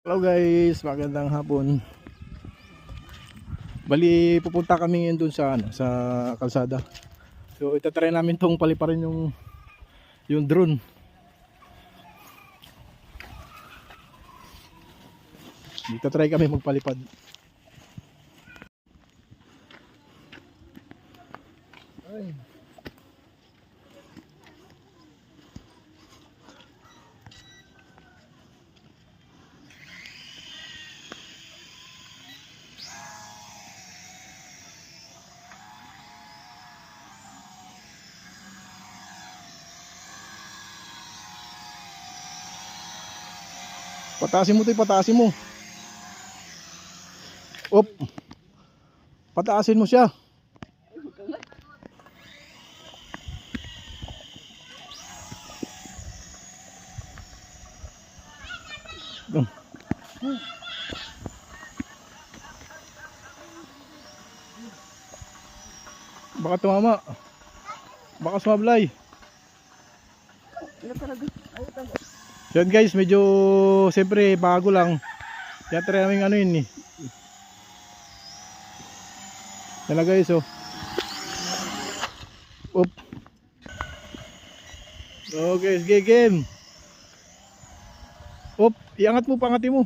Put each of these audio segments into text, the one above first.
Hello guys, magandang hapon. Bali pupunta kami ngayon dun sa sa kalsada. So itatry namin tong paliparin yung drone. Itatry kami magpalipad. Ay. Pataasin mo 'to, pataasin mo. Op. Pataasin mo siya. Dum. Baka tumama. Baka sumablay. Yan guys, medyo siyempre bago lang. Kaya try namin ano yun eh. Yan na guys oh. Op. So guys, game. Op, iangat mo, pangatin mo.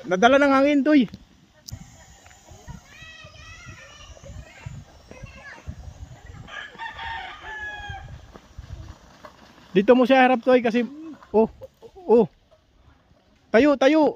Nadala ng hangin toy. Dito mo siya harap toy kasi oh. Tayo. Tayo.